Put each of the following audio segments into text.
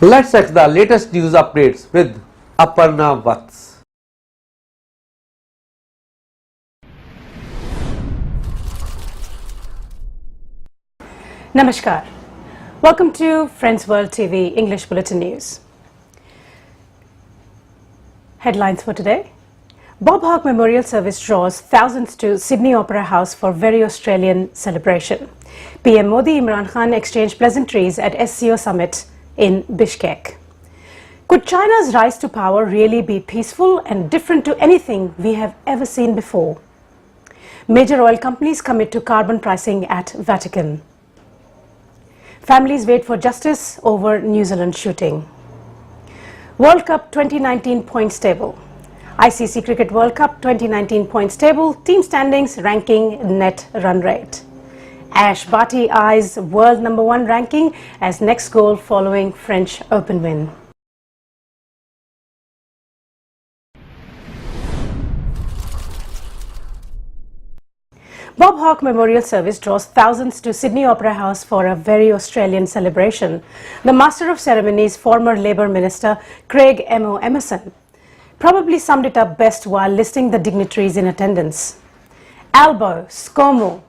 Let's check the latest news updates with APARNA VATS. Namaskar. Welcome to Friends World TV English Bulletin News. Headlines for today. Bob Hawke Memorial Service draws thousands to Sydney Opera House for very Australian celebration. PM Modi Imran Khan exchanged pleasantries at SCO Summit in Bishkek. Could China's rise to power really be peaceful and different to anything we have ever seen before? Major oil companies commit to carbon pricing at Vatican. Families wait for justice over New Zealand shooting. World Cup 2019 points table. ICC Cricket World Cup 2019 points table, team standings, ranking, net run rate. Ash Barty eyes world #1 ranking as next goal following French Open win. Bob Hawke Memorial Service draws thousands to Sydney Opera House for a very Australian celebration. The Master of Ceremonies, former Labour Minister Craig M.O. Emerson, probably summed it up best while listing the dignitaries in attendance. Albo, ScoMo,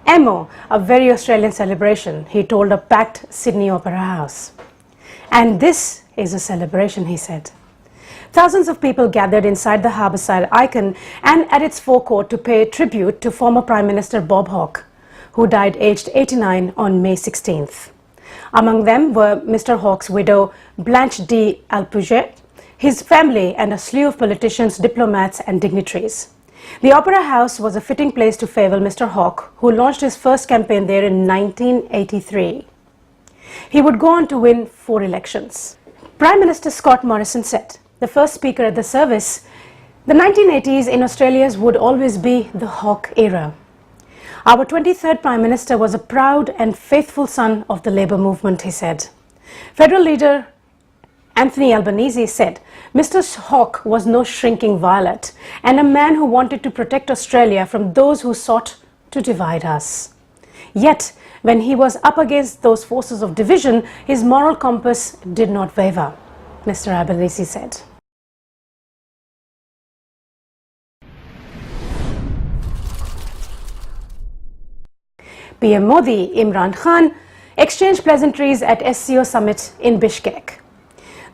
Emo, a very Australian celebration, he told a packed Sydney Opera House. And this is a celebration, he said. Thousands of people gathered inside the harbourside icon and at its forecourt to pay tribute to former Prime Minister Bob Hawke, who died aged 89 on May 16th. Among them were Mr. Hawke's widow Blanche d'Alpuget, his family and a slew of politicians, diplomats and dignitaries. The Opera House was a fitting place to farewell Mr. Hawke, who launched his first campaign there in 1983. He would go on to win 4 elections. Prime Minister Scott Morrison said, the first speaker at the service, the 1980s in Australia's would always be the Hawke era. Our 23rd Prime Minister was a proud and faithful son of the Labour movement, he said. Federal leader Anthony Albanese said, Mr. Hawke was no shrinking violet and a man who wanted to protect Australia from those who sought to divide us. Yet, when he was up against those forces of division, his moral compass did not waver, Mr. Albanese said. PM Modi, Imran Khan exchanged pleasantries at SCO Summit in Bishkek.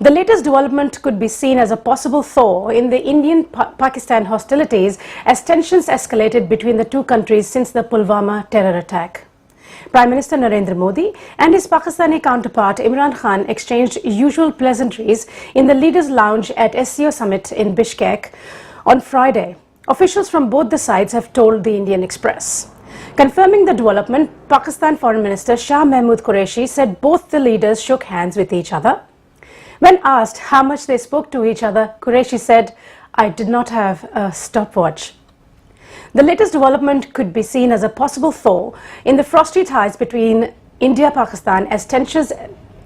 The latest development could be seen as a possible thaw in the Indian-Pakistan hostilities as tensions escalated between the two countries since the Pulwama terror attack. Prime Minister Narendra Modi and his Pakistani counterpart Imran Khan exchanged usual pleasantries in the Leaders' Lounge at SCO Summit in Bishkek on Friday. Officials from both the sides have told the Indian Express. Confirming the development, Pakistan Foreign Minister Shah Mahmood Qureshi said both the leaders shook hands with each other. When asked how much they spoke to each other, Qureshi said, "I did not have a stopwatch." The latest development could be seen as a possible thaw in the frosty ties between India-Pakistan as tensions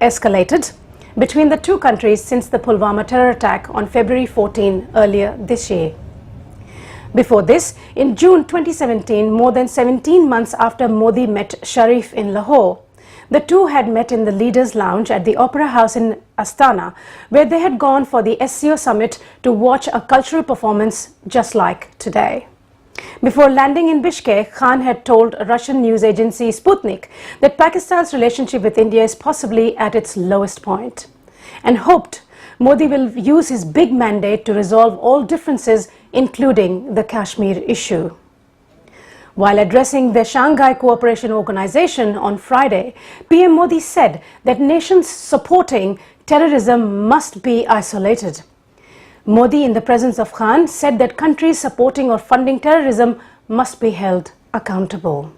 escalated between the two countries since the Pulwama terror attack on February 14 earlier this year. Before this, in June 2017, more than 17 months after Modi met Sharif in Lahore, the two had met in the Leaders' Lounge at the Opera House in Astana, where they had gone for the SCO Summit to watch a cultural performance just like today. Before landing in Bishkek, Khan had told Russian news agency Sputnik that Pakistan's relationship with India is possibly at its lowest point, and hoped Modi will use his big mandate to resolve all differences, including the Kashmir issue. While addressing the Shanghai Cooperation Organization on Friday, PM Modi said that nations supporting terrorism must be isolated. Modi, in the presence of Khan, said that countries supporting or funding terrorism must be held accountable.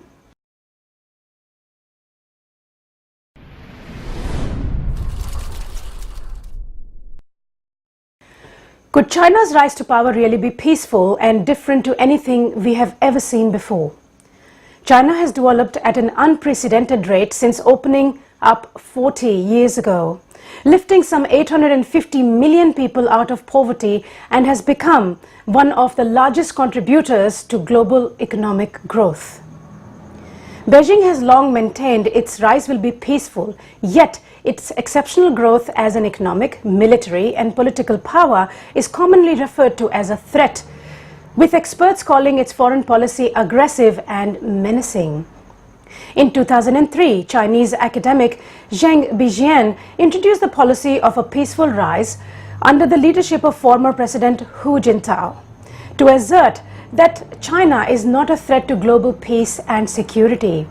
Could China's rise to power really be peaceful and different to anything we have ever seen before? China has developed at an unprecedented rate since opening up 40 years ago, lifting some 850 million people out of poverty, and has become one of the largest contributors to global economic growth. Beijing has long maintained its rise will be peaceful, yet its exceptional growth as an economic, military and political power is commonly referred to as a threat, with experts calling its foreign policy aggressive and menacing. In 2003, Chinese academic Zheng Bijian introduced the policy of a peaceful rise under the leadership of former President Hu Jintao to assert that China is not a threat to global peace and security,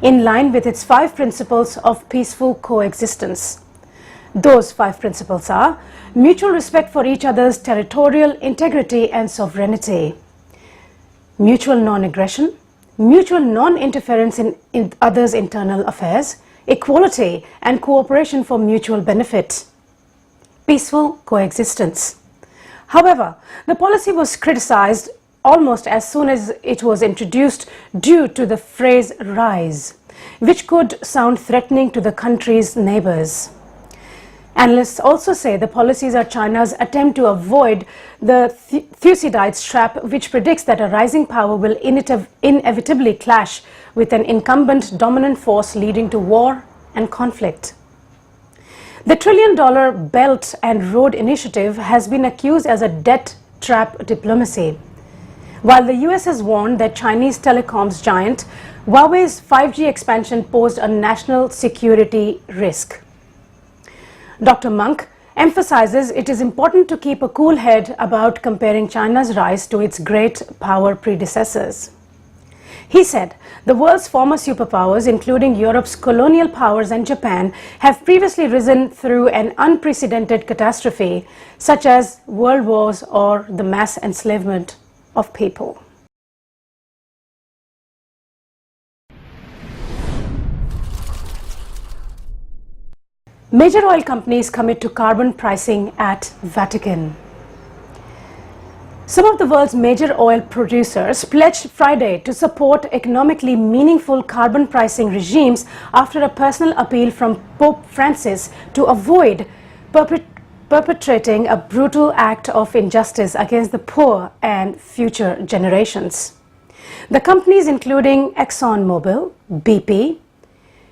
in line with its 5 principles of peaceful coexistence. Those 5 principles are mutual respect for each other's territorial integrity and sovereignty, mutual non-aggression, mutual non-interference in others' internal affairs, equality and cooperation for mutual benefit, peaceful coexistence. However, the policy was criticized almost as soon as it was introduced due to the phrase rise, which could sound threatening to the country's neighbors. Analysts also say the policies are China's attempt to avoid the Thucydides trap, which predicts that a rising power will inevitably clash with an incumbent dominant force, leading to war and conflict. The $1 trillion Belt and Road Initiative has been accused as a debt trap diplomacy, while the US has warned that Chinese telecoms giant Huawei's 5G expansion posed a national security risk. Dr. Monk emphasizes it is important to keep a cool head about comparing China's rise to its great power predecessors. He said the world's former superpowers, including Europe's colonial powers and Japan, have previously risen through an unprecedented catastrophe, such as world wars or the mass enslavement of people. Major oil companies commit to carbon pricing at Vatican. Some of the world's major oil producers pledged Friday to support economically meaningful carbon pricing regimes after a personal appeal from Pope Francis to avoid perpetrating a brutal act of injustice against the poor and future generations. The companies, including ExxonMobil, BP,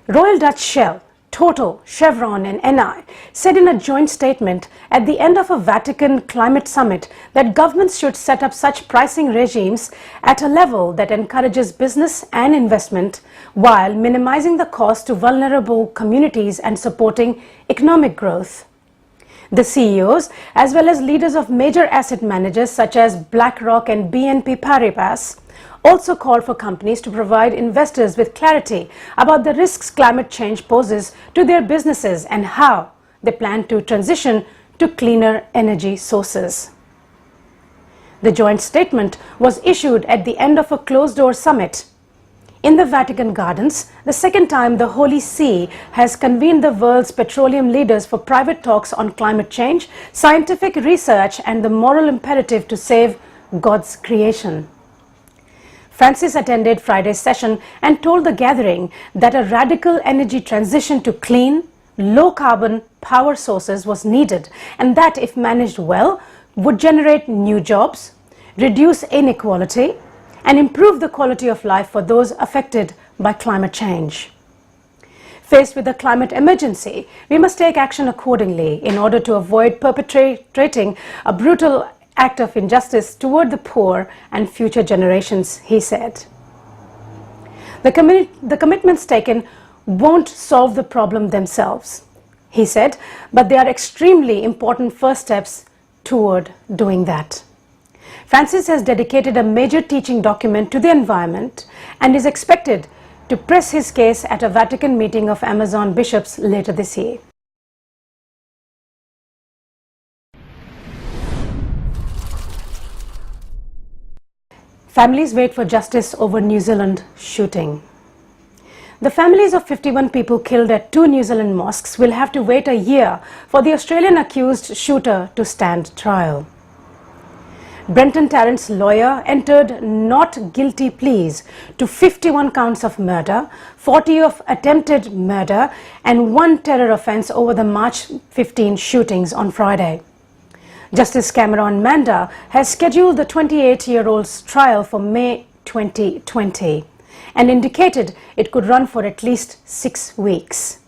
Royal Dutch Shell, Total, Chevron and Eni, said in a joint statement at the end of a Vatican climate summit that governments should set up such pricing regimes at a level that encourages business and investment while minimizing the cost to vulnerable communities and supporting economic growth. The CEOs, as well as leaders of major asset managers such as BlackRock and BNP Paribas, also called for companies to provide investors with clarity about the risks climate change poses to their businesses and how they plan to transition to cleaner energy sources. The joint statement was issued at the end of a closed-door summit in the Vatican Gardens, the second time the Holy See has convened the world's petroleum leaders for private talks on climate change, scientific research and the moral imperative to save God's creation. Francis attended Friday's session and told the gathering that a radical energy transition to clean, low-carbon power sources was needed, and that if managed well, would generate new jobs, reduce inequality, and improve the quality of life for those affected by climate change. Faced with a climate emergency, we must take action accordingly in order to avoid perpetrating a brutal act of injustice toward the poor and future generations, he said. The commitments taken won't solve the problem themselves, he said, but they are extremely important first steps toward doing that. Francis has dedicated a major teaching document to the environment and is expected to press his case at a Vatican meeting of Amazon bishops later this year. Families wait for justice over New Zealand shooting. The families of 51 people killed at 2 New Zealand mosques will have to wait a year for the Australian accused shooter to stand trial. Brenton Tarrant's lawyer entered not guilty pleas to 51 counts of murder, 40 of attempted murder and 1 terror offence over the March 15 shootings on Friday. Justice Cameron Manda has scheduled the 28-year-old's trial for May 2020. and indicated it could run for at least 6 weeks.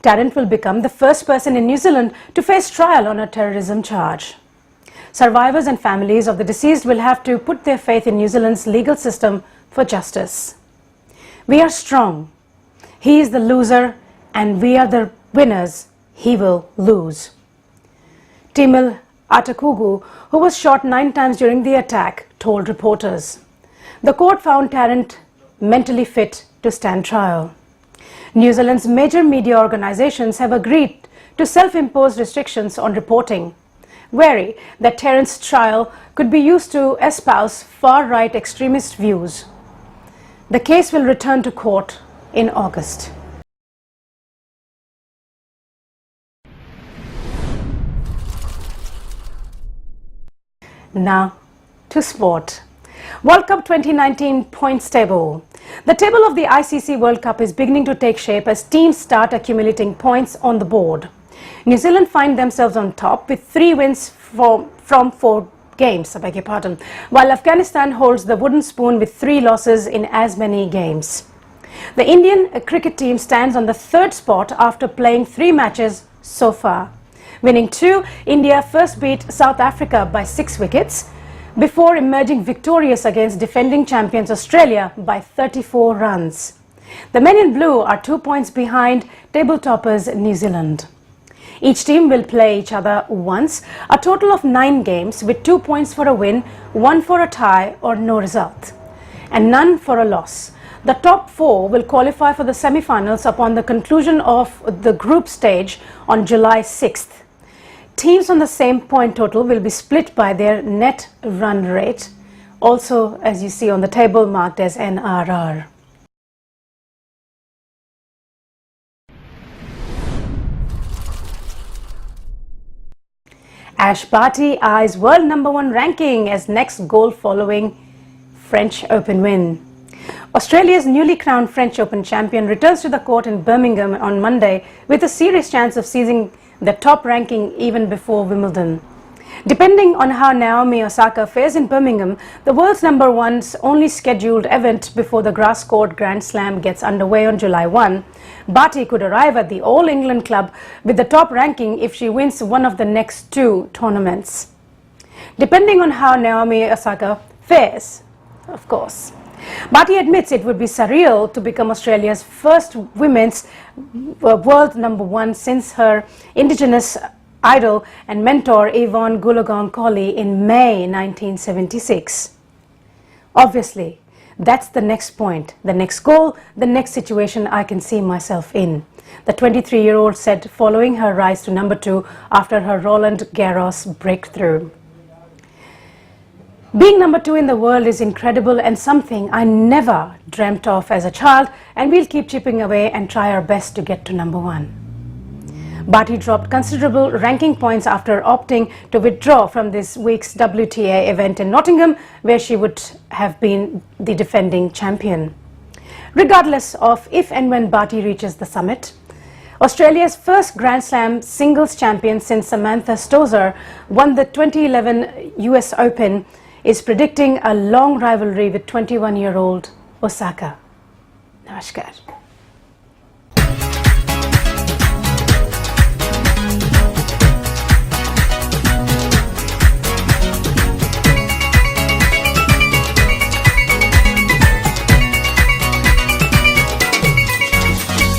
Tarrant will become the first person in New Zealand to face trial on a terrorism charge. Survivors and families of the deceased will have to put their faith in New Zealand's legal system for justice. We are strong. He is the loser and we are the winners. He will lose. Timil Atakugu, who was shot 9 times during the attack, told reporters. The court found Tarrant mentally fit to stand trial. New Zealand's major media organisations have agreed to self-imposed restrictions on reporting, wary that Tarrant's trial could be used to espouse far-right extremist views. The case will return to court in August. Now to sport. World Cup 2019 points table. The table of the ICC World Cup is beginning to take shape as teams start accumulating points on the board. New Zealand find themselves on top with 3 wins from 4 games, while Afghanistan holds the wooden spoon with 3 losses in as many games. The Indian cricket team stands on the 3rd spot after playing 3 matches so far. Winning 2, India first beat South Africa by 6 wickets before emerging victorious against defending champions Australia by 34 runs. The men in blue are 2 points behind table toppers New Zealand. Each team will play each other once, a total of 9 games with 2 points for a win, 1 for a tie or no result, and none for a loss. The top 4 will qualify for the semi-finals upon the conclusion of the group stage on July 6th. Teams on the same point total will be split by their net run rate, also as you see on the table marked as NRR. Ash Barty eyes world #1 ranking as next goal following French Open win. Australia's newly crowned French Open champion returns to the court in Birmingham on Monday with a serious chance of seizing the top ranking even before Wimbledon. Depending on how Naomi Osaka fares in Birmingham, the world's #1's only scheduled event before the grass court Grand Slam gets underway on July 1, Barty could arrive at the All England club with the top ranking if she wins one of the next 2 tournaments. Depending on how Naomi Osaka fares, of course. Barty admits it would be surreal to become Australia's first women's world #1 since her Indigenous idol and mentor Yvonne Goolagong-Cawley in May 1976. Obviously, that's the next point, the next goal, the next situation I can see myself in, the 23-year-old said following her rise to #2 after her Roland Garros breakthrough. Being #2 in the world is incredible and something I never dreamt of as a child, and we'll keep chipping away and try our best to get to #1. Barty dropped considerable ranking points after opting to withdraw from this week's WTA event in Nottingham, where she would have been the defending champion. Regardless of if and when Barty reaches the summit, Australia's first Grand Slam singles champion since Samantha Stosur won the 2011 US Open is predicting a long rivalry with 21-year-old Osaka. Namaskar.